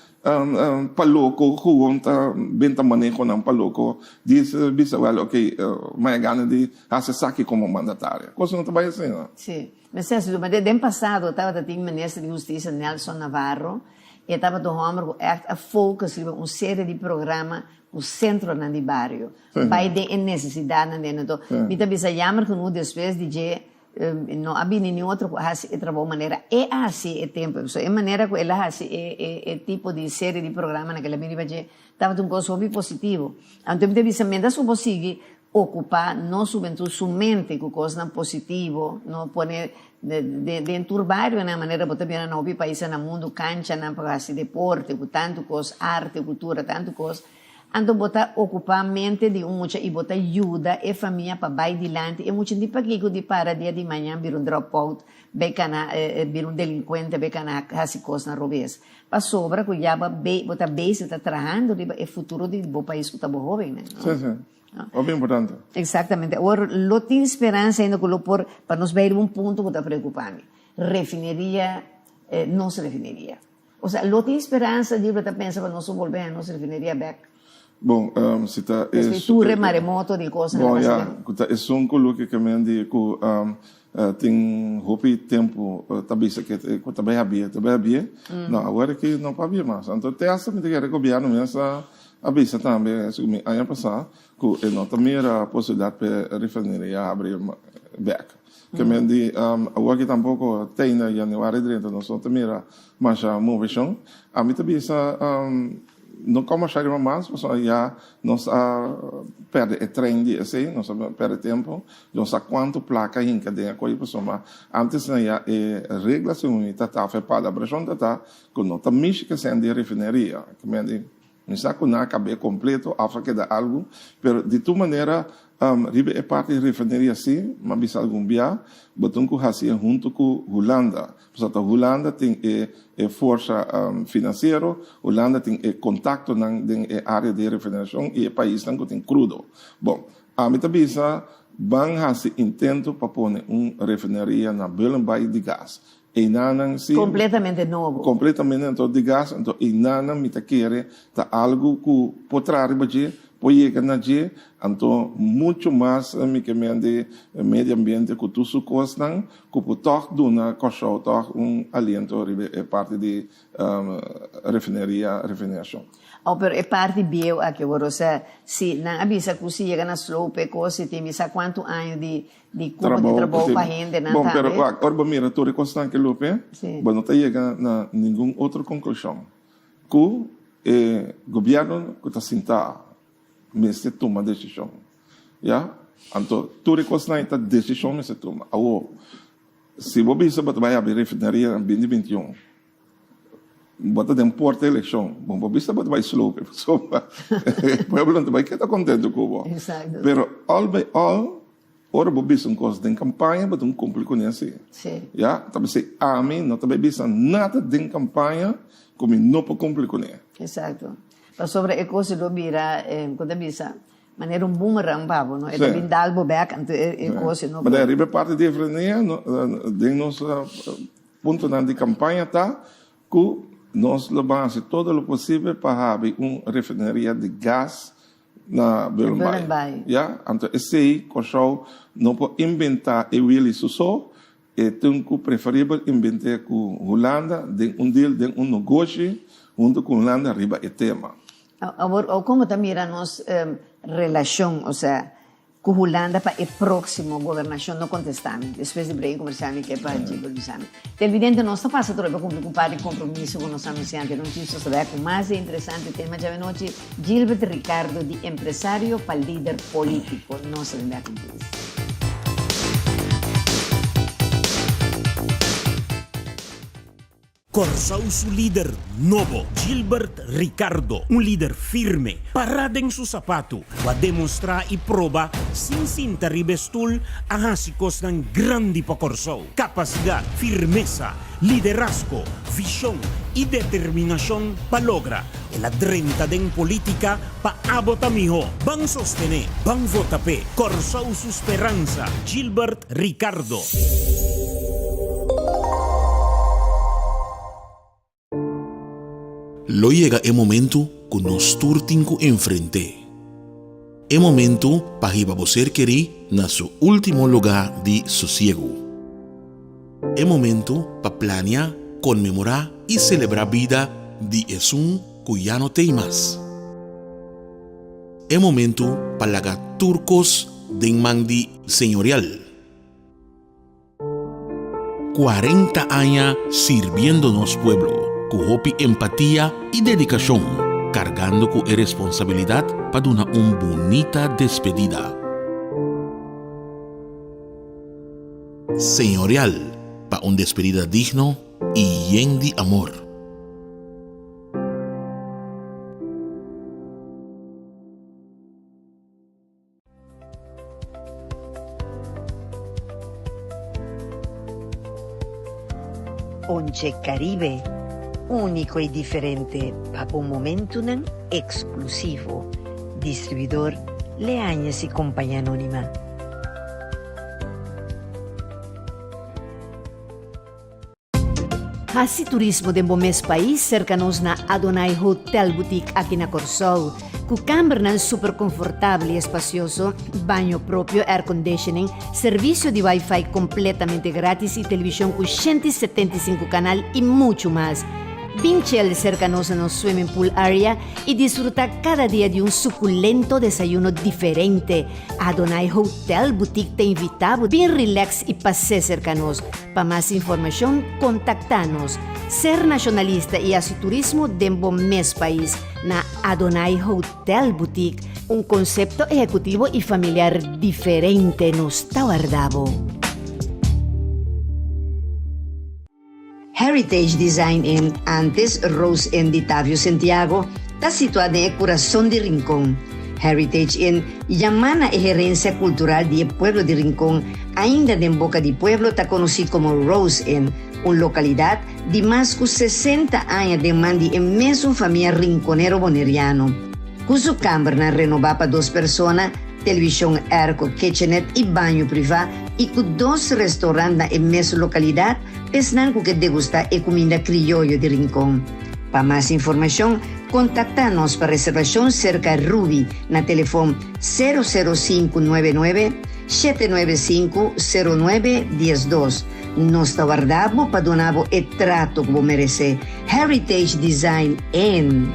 Speaker 2: paloko gewoon tá bem manejo não paloko diz bisa well ok mais gana de fazer saque como mandatária coisa não vai assim não
Speaker 1: sim mas é do ano passado estava tinha ministro de justiça Nelson Navarro e estava do homem a focus uma série de programas o centro na de bairro vai de necessidade na dentro então me também se chama que no depois de não havia nenhum outro trabalho maneira é assim é tempo so é maneira que ela assim é tipo de série de programa naquela menina estava um coisa muito positivo então deve ser menos possível ocupar nossa juventude somente com coisas positivas não pone de enturbar de uma maneira botar bem na novo país no mundo cancha na assim deporte com tanto coisa arte cultura tanto coisa então botar ocupar a mente de muita e botar ajuda e família para vai adiante e muito de para que de para dia de manhã vir dropout becana vir delinquente becana assim coisa na rubes para sobra que já botar base está trabalhando é futuro de bo país que está bo jovem né
Speaker 2: sim. É bem importante.
Speaker 1: Exatamente. Agora, não tem esperança ainda para nos ver ponto que está preocupando. Refineria, não se refineria. Ou seja, não tem esperança de pensar para nós volver a nossa refineria back.
Speaker 2: Bom, se está...
Speaker 1: Escritura, maremoto, de coisas.
Speaker 2: Bom, já, é um coloque que me andi que tem roupa tempo, também isso que também havia. Não, agora que não havia mais. Então, tem essa que o governo mesmo a bisa também, ano passado, que não também era a possibilidade para a refineria abrir back. Que me di, agora que tampouco tem na janeiro 30, nós também era mais a movição. A mim também não como achar mais, porque já nós perde o trem de assim, nós perde tempo, não sei quanto placa em cadeia com isso, mas antes já regra se uma tá para a pressão tá, que não também que sendo de refineria, que me di não sabe que não acabei completo, afa que dá algo, mas de toda maneira, ribe é parte da refineria sim, mas bisa algum dia, botam que assim junto com Holanda, portanto Holanda tem força financeira, Holanda tem contato na área de refinação e o país tem crudo. Bom, a mim também van assim intento para pôr refineria na Belenbay de gás.
Speaker 1: Completamente novo.
Speaker 2: Completamente então de gás, então e nada me tá querer tá algo que potrá baje, pode que na je, então muito mais me que de meio ambiente que tu su costan, que potok do na coxo toch aliento é parte de refinação.
Speaker 1: Pero é parte bio aqui agora, se não avisa que se chega na slope, coisa tem misa quanto anos de trabalho para gente na
Speaker 2: bom, pero agora mira, tu recostan que lupe, bom, não tá chega na nenhum outra conclusão. Que o governo que está sentado, mas se toma decisão, já? Então, tu recostan esta decisão mas se toma. Agora, se você bisa vai abrir refinaria em 2021. Bota de porta eleição. Bom, por vista vai slow, so, o povo não vai estar contente com o
Speaker 1: Exato.
Speaker 2: Pero all by all, ora por vista coisa de campanha, mas cumprir com isso.
Speaker 1: Sim.
Speaker 2: Já, também se a mim não também vista nada de campanha, como não pode cumprir com isso.
Speaker 1: Exato. Mas sobre a coisa do mira, quando visa maneira boomerang pavo, não? É também dalbo back, então é coisa não.
Speaker 2: Mas daí parte de frenia, de nosso ponto de campanha tá que nós levamos todo o possível para ter refineria de gás na Belenbay. Ja? Então, esse coxão não pode inventar e ele só, é tem que preferível inventar com Holanda, de deal, de negócio, junto com Holanda, arriba o tema.
Speaker 1: Agora, como também a nossa relação, ou seja, com Holanda para o próximo governação não contestamos, depois de break conversamos que é para conversamos. Evidente nós está passando para cumprir com o compromisso com nosso anunciante, não tinha saber com mais interessante tema de hoje, Gilbert Ricardo de empresário para líder político, não se lembra com isso.
Speaker 3: Corsau su líder novo, Gilbert Ricardo, un líder firme, parado en su zapato, va a demostrar y probar sin cinta ribestul a hasikos ng grande pa Corsau. Capacidad, firmeza, liderazgo, visión y determinación pa logra. El adrenta den política pa abotamiho, bang sostener, bang votape, Corsau su esperanza, Gilbert Ricardo.
Speaker 4: Lo llega el momento que nos turtinco enfrente. El momento para que você querer na su último lugar de sosiego. El momento para planear, conmemorar y celebrar vida de Esun que ya no tem más. El momento para lagar turcos de mandi señorial. 40 años sirviéndonos pueblo, con hopi empatía y dedicación, cargando con responsabilidad para una bonita despedida. Señorial, para una despedida digno y lleno de amor.
Speaker 5: Once Caribe, único y diferente, para un momento exclusivo. Distribuidor Leañez y Compañía Anónima.
Speaker 1: Hasi turismo de mes país cercanos na Adonai Hotel Boutique aqui na Corsol, com câmara super confortável e espacioso, banho próprio, air conditioning, serviço de Wi-Fi completamente grátis e televisão com 175 canal e muito mais. Vinchel cercanos no swimming pool area y disfruta cada día de un suculento desayuno diferente. Adonai Hotel Boutique te invitamos bien relax y pase cercanos. Para más información, contactanos. Ser nacionalista y hacer turismo dentro mes país na Adonai Hotel Boutique. Un concepto ejecutivo y familiar diferente nos está guardado.
Speaker 5: Heritage Design Inn, antes Rose Inn de Tavio Santiago, está situada en el corazón de Rincón. Heritage Inn llama a gerencia cultural del pueblo de Rincón, ainda en boca de pueblo está conocido como Rose Inn, una localidad de más de 60 años de mandi en mesmo familia rinconero boneriano. Con su cámara renovada para 2 personas, televisión airco, kitchenette y baño privado, y con 2 restaurantes en mesma localidad, pensando que degustar la comida criollo de Rincón. Para más información, contactanos para reservación cerca de Ruby, na teléfono 00599 795 0912. Nos guardamos para donar el trato como merece. Heritage Design Inn.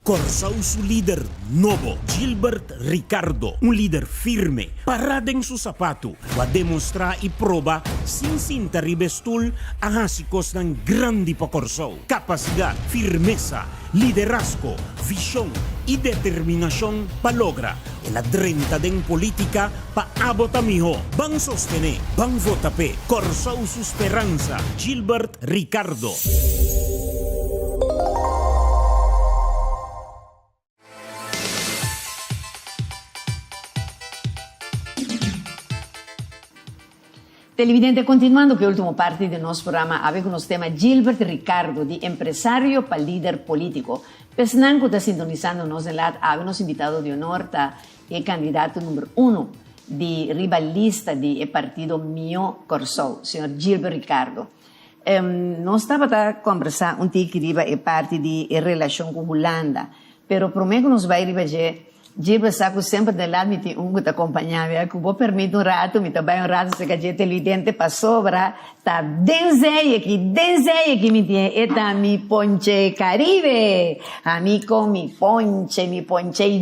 Speaker 3: Corsau su líder nuevo, Gilbert Ricardo, un líder firme, parado en su zapato, va a demostrar y probar sin cinta ribestul a hásicos ng grande pa Corsau. Capacidad, firmeza, liderazgo, visión y determinación para lograr el adrenta den política pa abot amigo. Van sostener, van votape, Corsau su esperanza, Gilbert Ricardo.
Speaker 1: Televidente, continuando con la última parte de nuestro programa, habemos tema Gilbert Ricardo, de empresario para líder político. Pesnan que está sintonizándonos en la habemos invitado de honor a el candidato número 1 de rivalista del partido Mío Corsol, señor Gilbert Ricardo. Nós estava a conversar que riba é parte de relação com Holanda, pero prometo que nos vai ribager. Gilbert saco sempre de lado me tem que te acompanhar, que vou permitir rato, me também rato se que a televidente passou para tá denzeia que me tem eta mi ponche Caribe, amigo mi ponche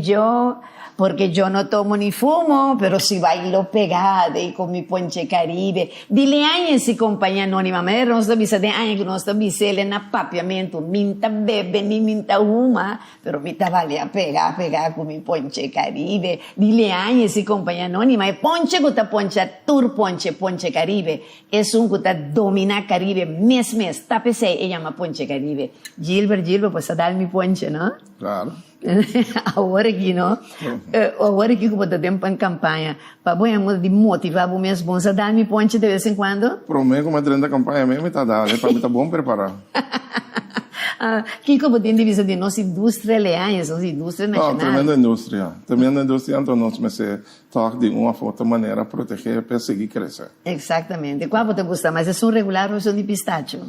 Speaker 1: eu porque yo no tomo ni fumo, pero si bailo pegada y con mi ponche caribe. Dile años y compañía anónima, me no está visa de años que no está visa en apapiamento, minta bebe ni minta huma, pero minta vale a pegar con mi ponche caribe. Dile años y compañía anónima, y ponche que poncha, tur ponche caribe, es un que domina caribe, mes, tápese, ella llama ponche caribe. Gilbert, pues a dar mi ponche, ¿no?
Speaker 2: Claro.
Speaker 1: Agora aqui, não? Agora aqui que eu vou dar tempo em campanha, para de motivar os meus bons a dar-me ponte de vez em quando.
Speaker 2: Prometo que durante a campanha mesmo está dando, para mim está bom preparar.
Speaker 1: Que eu vou ter de vista de nossa indústria leais, nossa indústria nacional.
Speaker 2: Tremenda indústria, então nós começamos a de uma outra maneira proteger e perseguir crescer.
Speaker 1: Exatamente. Qual você gosta mais? É um regular ou é um de pistacho?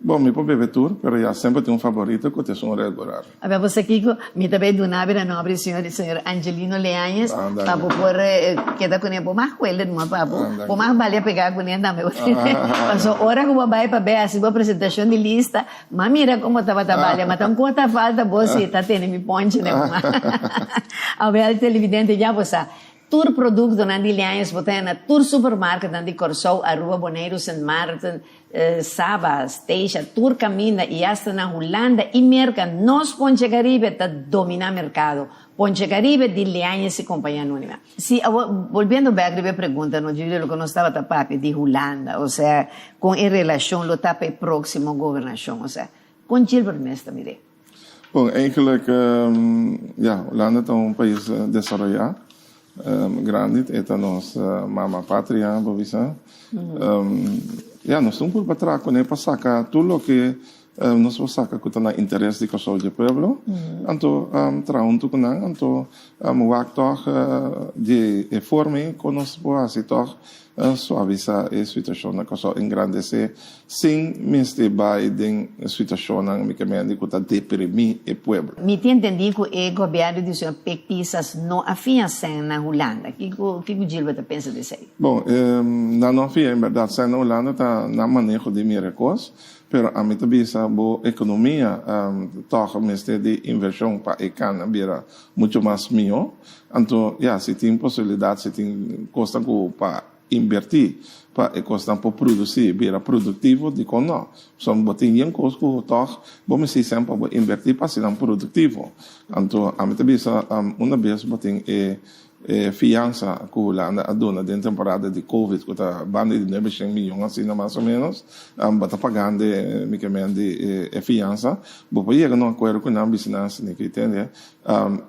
Speaker 2: Bom, me pode beber tudo, mas já sempre tenho um favorito que é um regular.
Speaker 1: Agora você Kiko, me também do nome nobre senhor Angelino Leanhas, para por queda com ele por mais coelho, não para por mais valer pegar com ele também. Passou hora que eu vou para ver assim a apresentação de lista, mas mira como estava trabalhando, mas tão quanta falta você tá tendo me ponte né? A ver televidente já você tur produto na Leanhas, botar na tur supermarket na de Corsou, a Rua Boneiro, St. Martin, Sabas, Teixa, tur camina e hasta na Holanda e merca, nós Ponche Caribe tá domina mercado. Ponche Caribe de Leanhas e companhia anônima. Si, volviendo back a pergunta, no Júlio, lo que nós estava tapando de Holanda, ou seja, com em relação lo tape próximo governação, ou seja, com Gilbert Mestre, mire.
Speaker 2: Bom, eigenlijk, Holanda é um país desenvolvido. Grande, é a nossa mama pátria, bovisa. Nós estamos por trás com ele para sacar tudo o que nós vamos sacar que está no interesse de todo o povo. Então, traunto com nós, então, o actor de forma que nós podemos fazer suavizar a situação na coisa engrandecer, sem mestre vai de situação na que está deprimir o povo.
Speaker 1: Me entendi que o governo de senhor Pekpisas não afiançam na Holanda. O que o Gilbert pensa disso aí?
Speaker 2: Bom, não afia, em verdade, na Holanda está na manejo de miracos, pero a mim também a boa economia, toca mestre de inversão para a cana, vira muito mais melhor. Então, se tem possibilidade, se tem costa para invertir para costar para produzir, vira produtivo de quando são botem em custo toh, vamos se sempre invertir para ser produtivo. Então, a mim também uma vez botem fiança que Holanda a dona da temporada de Covid que está banda de 900 milhões assim mais ou menos, bata pagando de fiança, vou ir no acordo com a business né que entende,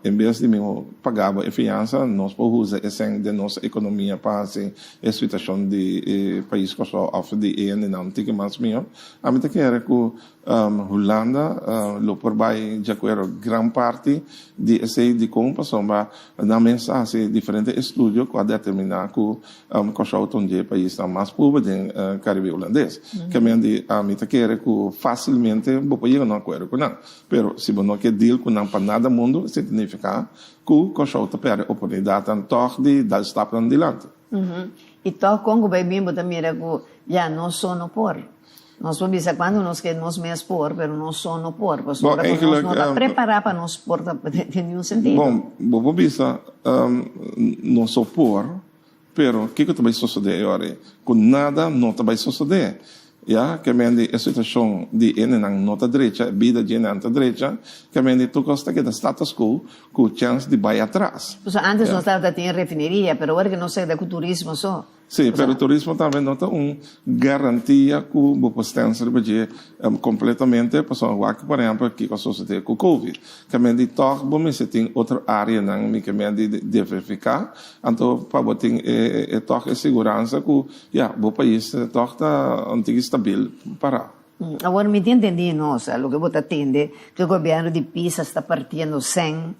Speaker 2: em vez de mesmo pagar a fiança, nós podemos usar essa de nossa economia para assim a situação de país que só oferece e não tem que mais melhor. A mim quer que Holanda lo por vai de acordo grande parte de esse de compra sombra na mensagem diferente estudo que determinar que o de país mais pobre do Caribe holandês. Que a mim quer que facilmente vou ir no acordo com não. Pero se não quer deal com não para nada mundo significa que o cachorro perde a oportunidade de dar step adiante.
Speaker 1: E tal Congo vai bem botar mira que já não sono por. Nós vamos dizer quando nós queremos mais por, mas não sono por. Porque nós não está preparado para nos por, tem nenhum sentido.
Speaker 2: Bom, vamos dizer, não sou por, pero o que vai suceder agora? Com nada não vai suceder. Que a situação de na nota direita, vida de nota direita, que tu gosta que da status quo, com chance de vai atrás.
Speaker 1: Antes não estava tinha refineria, pero agora que não sei da turismo só.
Speaker 2: Sim, pero o turismo também não tem uma garantia que o postência de completamente, por exemplo, que a sociedade com o Covid. Que de toque, vamos tem outra área não que de verificar, então para botar toque e segurança que o país toque está antigo estável para.
Speaker 1: Agora me entendi, nossa, o que você entende que o governo de Pisa está partindo sem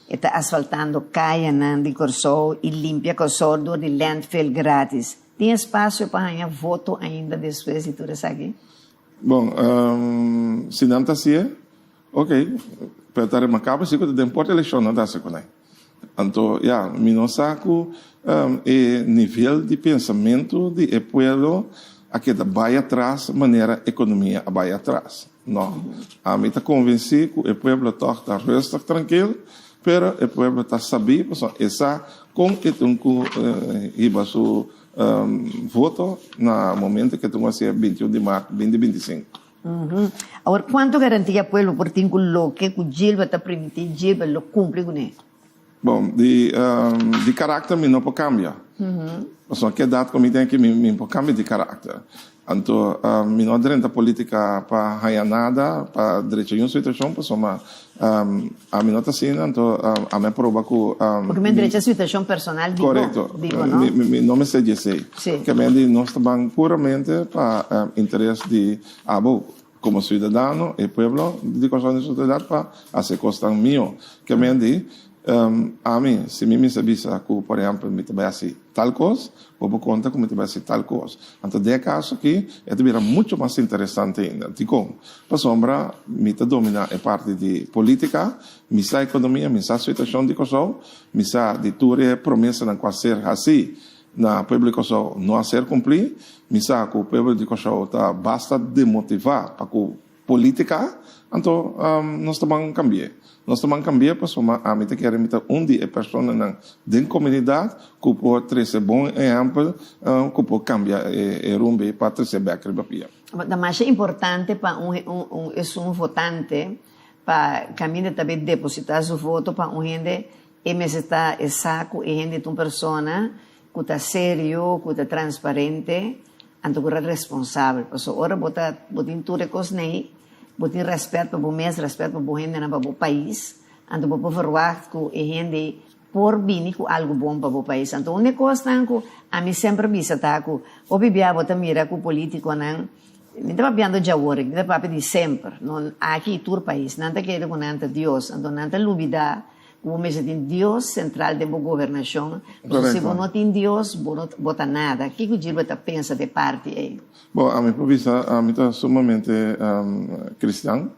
Speaker 1: está asfaltando caia de Corsou e limpia Corsou de landfill grátis. Tem espaço para ganhar voto ainda depois de tudo isso aqui?
Speaker 2: Bom, se não está assim, ok. Para estar marcado, se que depois da eleição não está assim. Então, me não saco o nível de pensamento de povo a que vai atrás, maneira economia vai atrás. Não. A mim está convencido que o povo está tranquilo, pero o pueblo está sabido, essa com iba su voto no momento que tu hacía 21 de março 2025.
Speaker 1: Agora, quanto garantia o pueblo por tinco lo que o Gilba está permitindo, Gilba lo cumpre com ele?
Speaker 2: Bom, de caráter me não pode cambiar. Só que a data que me tem que me pode cambiar de caráter. Então, me não adianta política para ganhar nada, para direito uma situação, mas a mim não está assim, então a minha prova que
Speaker 1: porque me direito a situação personal digo,
Speaker 2: correto,
Speaker 1: não?
Speaker 2: Não me sei dizer. Que nós estamos puramente para interesse de como cidadão e povo de coisa de sociedade para fazer coisa minha. Que me a mim, se me sabia que, por exemplo, me também assim tal coisa, vou contar como me também assim tal coisa. Então, de caso aqui, é também muito mais interessante ainda. Tipo, para sombra, me domina a parte de política, me sa economia, me sa situação de coisa, me sa de tudo promessa não quase ser assim, na público só não a ser cumprir, me sa que o povo de coisa tá basta demotivar para que política, então nós também cambiar. Nós estamos cambiando para a mim quer imitar dia pessoa na dentro comunidade que pode trazer bom exemplo que pode cambiar o rumo para trazer bem a papia.
Speaker 1: Da mais importante para um votante para caminhar também depositar seu voto para gente está saco e gente uma pessoa que está sério, que está transparente, então que é responsável. Porque ora botar tudo coisa nem botin respeito para o mês, respeito para o gente para o país, então para verwacht que a gente por bem com algo bom para o país. Então uma coisa que a mim sempre visa tá que o bibia bota mira que o político não me estava vendo já hoje, me estava pedindo sempre, não aqui todo o país, não está querendo com nada Deus, então não está lubida o mês tem Deus central da governação, porque se não tem Deus, não bota nada. O que o Gilba pensa de parte aí?
Speaker 2: Bom, a minha vista, a mim está sumamente cristão,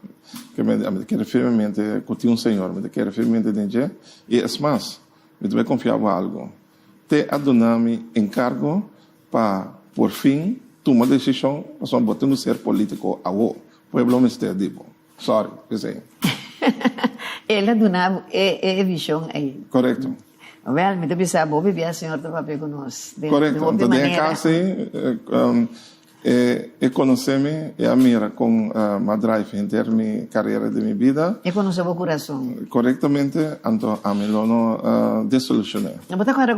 Speaker 2: que me quer firmemente curtir Senhor, me quer firmemente dentro, e é mais, me também confiava em algo. Te adonami encargo para, por fim, tomar decisão, para botar ser político a o pueblo me está digo. Sorry, que sei.
Speaker 1: Ela donava é visão aí.
Speaker 2: Correto.
Speaker 1: Well, me deve saber, viver a senhora do papel conosco.
Speaker 2: Correto. Então, de casa, conhecer-me e a mira com uma drive em ter minha carreira de minha vida.
Speaker 1: E conhecer o coração.
Speaker 2: Corretamente, então, a mim não desilusioné.
Speaker 1: Não, mas agora,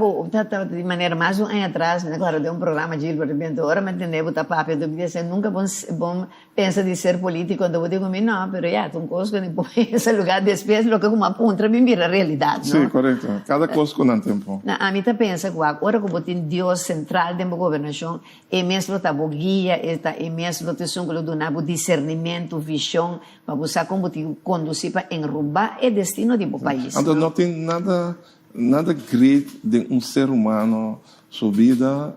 Speaker 1: de maneira mais um ano atrás, agora deu programa de Gilberto Bento, agora me entendeu, botar papel, eu disse, nunca bom pensa de ser político, então eu digo, não, mas já, tu coisa que não esse lugar de espécie, lo que uma ponta, me mira a realidade, não?
Speaker 2: Sim, correto. Cada coisa com um tempo.
Speaker 1: A mim pensa que agora que eu tenho Deus central dentro da governação, e mesmo está bom guia, e mesmo tem que donar discernimento, visão, para você como conduzir para enrubar o destino do país.
Speaker 2: Então não tem nada grande de ser humano sua vida,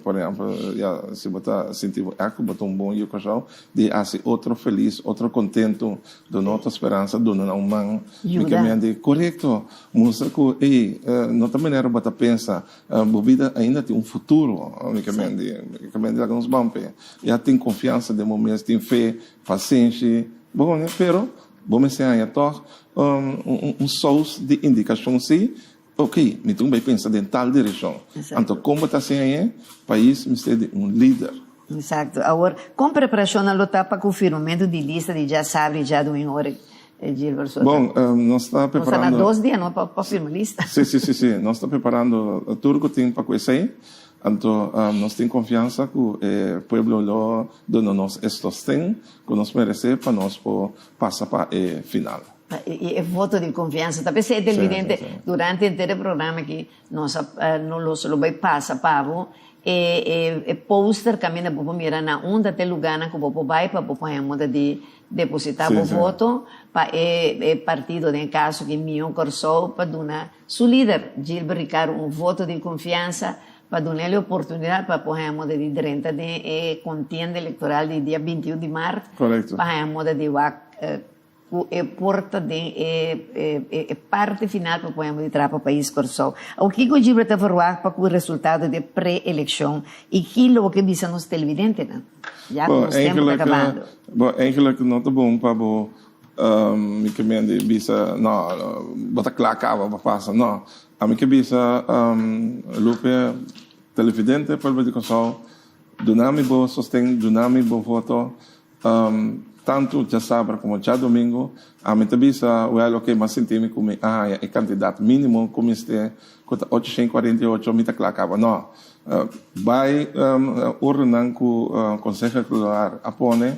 Speaker 2: por exemplo, se botar sentir botar bom e coisa de assim outro feliz, outro contento, dando outra esperança, dando um man, me correto, mostra que não também era botar pensa, a vida ainda tem futuro, me alguns bampe, já tem confiança de momentos, tem fé, paciência, bom, né? Pero bom ser aí source de indicação sim. Ok, me também pensa em tal direção. Então, como está assim aí, o país me ser líder.
Speaker 1: Exato. Agora, com preparação a lutar para confirmamento de lista de já sabe, já do hora, Gilberto?
Speaker 2: Bom, nós estamos preparando...
Speaker 1: Nós 2 dias, não, para firmar a lista?
Speaker 2: Sim. Nós estamos preparando tudo que tem para conhecer. Então, nós temos confiança que o povo dona-nos estes tem, que nós merecemos para nós passar para o final.
Speaker 1: E voto de confiança. Talvez é evidente durante o programa que nós não vai passar para e poster caminha para mirar na onda até lugar na que o vai para a moda de depositar o voto para o partido em caso que meu corso para donar seu líder Gilberto Ricardo voto de confiança para dar-lhe a oportunidade para pôr a moda de direita de contienda eleitoral de dia 21 de março.
Speaker 2: Correto.
Speaker 1: Para a moda de porta de parte final para podemos entrar para o país corso. O que o Gilberto está falando para o resultado de pré-eleição e aquilo que visa nos televidentes, né? Já que nós temos acabando.
Speaker 2: Bom, é aquilo que não está bom para mi que me bisa, no, bota clacava, passa, no. A mi que bisa, Lupe, televidente, pelo de consol, Dunami bo sostém, Dunami bo voto, tanto já sábado como já domingo, a mim também o que mais senti como é candidato mínimo como este, cota 848, me tá clacava, não. Vai ordenar com o Conselho Escolar apone,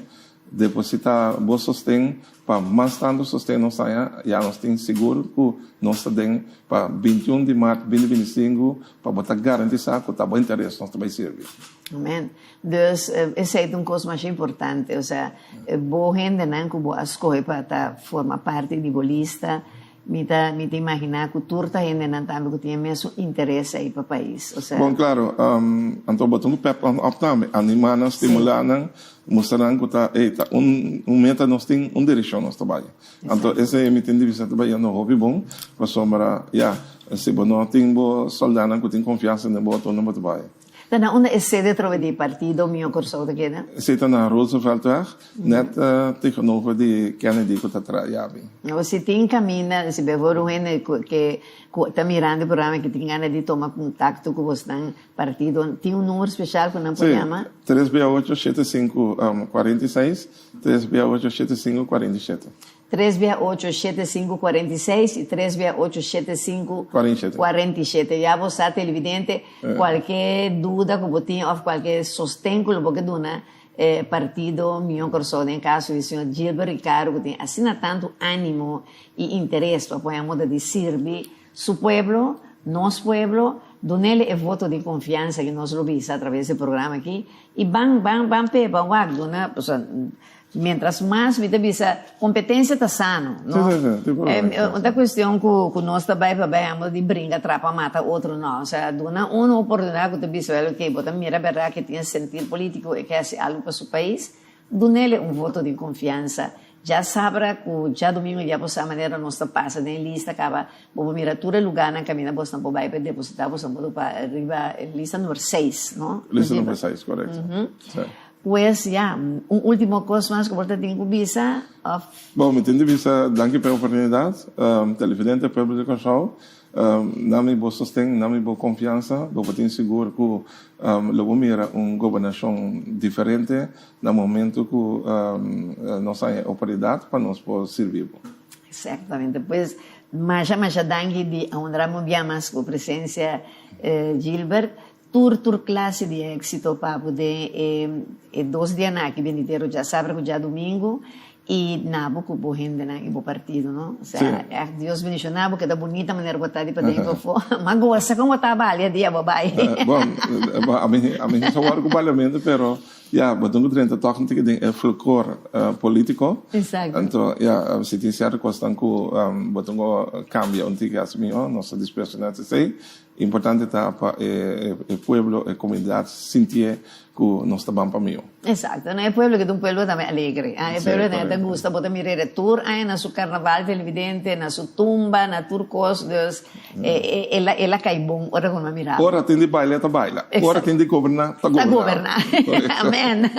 Speaker 2: depositar bo sostém para mais tanto sostém não saia, já nós tem seguro que nós temos para 21 de março 2025 para botar garantizar que tá bom interesse nós também servir.
Speaker 1: Amén. Dus esse é coisa mais importante, ou seja, boa gente não que boa escolha para formar parte de bolista, me imaginar que toda gente não também que tem mesmo interesse aí para o país, ou seja.
Speaker 2: Bom, claro, então botando pé também, animar, estimular, mostrar que tá meta nós tem direção nós trabalho. Então esse é me tem de vista trabalhar no hobby bom, para sombra, se não tem bo soldado que tem confiança no boto no trabalho.
Speaker 1: Então, onde é sede de partido meu curso daqui, né?
Speaker 2: Zit na Rooseveltweg, net tegenover die Kennedy que está trabalhando.
Speaker 1: Você tem caminho, se beber um gente que está mirando o programa que tem ganas de tomar contato com você no partido, tem número especial que não pode chamar?
Speaker 2: 368-7546, 368-7547.
Speaker 1: 368-7546 e 368-7547. Já você, televidente, qualquer dúvida que você tenha ou qualquer sustento que você tenha, partido meu coração, em caso do senhor Gilbert Ricardo, que tem assim tanto ânimo e interesse para apoiar a moda de servir seu povo, nosso povo, donele é voto de confiança que nós lobista através do programa aqui, e mientras mais me bisa competência está sano, não? Outra questão que nós também trabalhamos de brinca, trapa, mata outro não, ou seja, dona uma oportunidade que te bisa que bota mira verdade que tem sentido político e que hace algo para seu país, donele voto de confiança. Já sabe que já domingo já por essa maneira nós passa na lista, acaba, vamos mirar todo lugar na caminho, nós não podemos depositar, nós vamos para arriba lista número 6, não?
Speaker 2: Lista número 6, correto.
Speaker 1: Pues já, último coisa mais que você tem que visa.
Speaker 2: Bom, me tem de visa, danke pela oportunidade, televidente, povo de Cachau, nami bo sostém, nami bo confiança, bo tenho seguro que logo mira governação diferente no momento que nós temos autoridade para nós poder servir.
Speaker 1: Exatamente, pues, mas danke de honramos bem mais com a presença Gilbert. Tur classe de éxito para poder 2 dias na que veniteiro já sabe que já domingo e nabo que boa gente na que partido, não? O seja, Deus bendicionado que da bonita maneira botar de para dentro mas gosta como trabalha dia babai.
Speaker 2: Bom, a mim só o argumentamento, pero botando 30 toques que tem folclore político.
Speaker 1: Exato.
Speaker 2: Então, se tem certa questão que botando cambia que assim, nossa dispersionante sei. Importante está para o povo, a comunidade sentir que nós estamos para mim.
Speaker 1: Exato, não é povo que é povo também alegre. É povo que tem gosta de mirar tour, na seu carnaval televidente, na sua tumba, na turcos, Deus, ela cai bom, ora como mirar.
Speaker 2: Ora tem de baila, tá baila. Ora tem de governar, tá governar.
Speaker 1: Amém.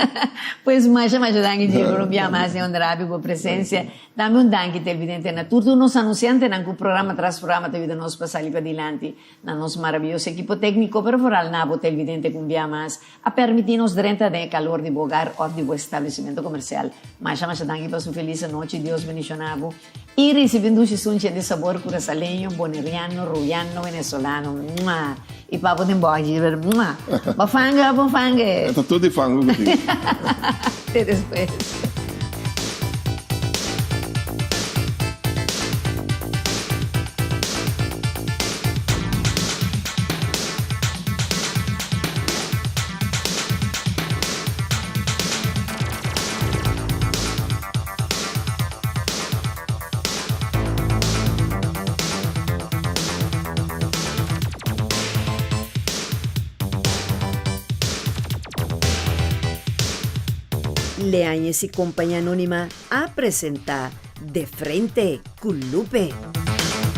Speaker 1: Pois mais danke de Colômbia, mais é honorável por presença. Dá-me danke televidente na tour, tu nos anunciante na programa tras programa te vida nós passar ali para adiante, na nosso maravilhoso equipo técnico, pero foral na televidente com via mais a permitir-nos durante de calor de bogar ou de estabelecimento comercial. Mas danke para sua feliz noite, Deus bendicionado. E recebendo um sunche de sabor curasaleño, boneriano, ruiano, venezolano. E papo de emboje, bafanga.
Speaker 2: Está tudo de fango.
Speaker 1: Até depois. Leáñez y Compañía Anónima a presentar De Frente con Lupe.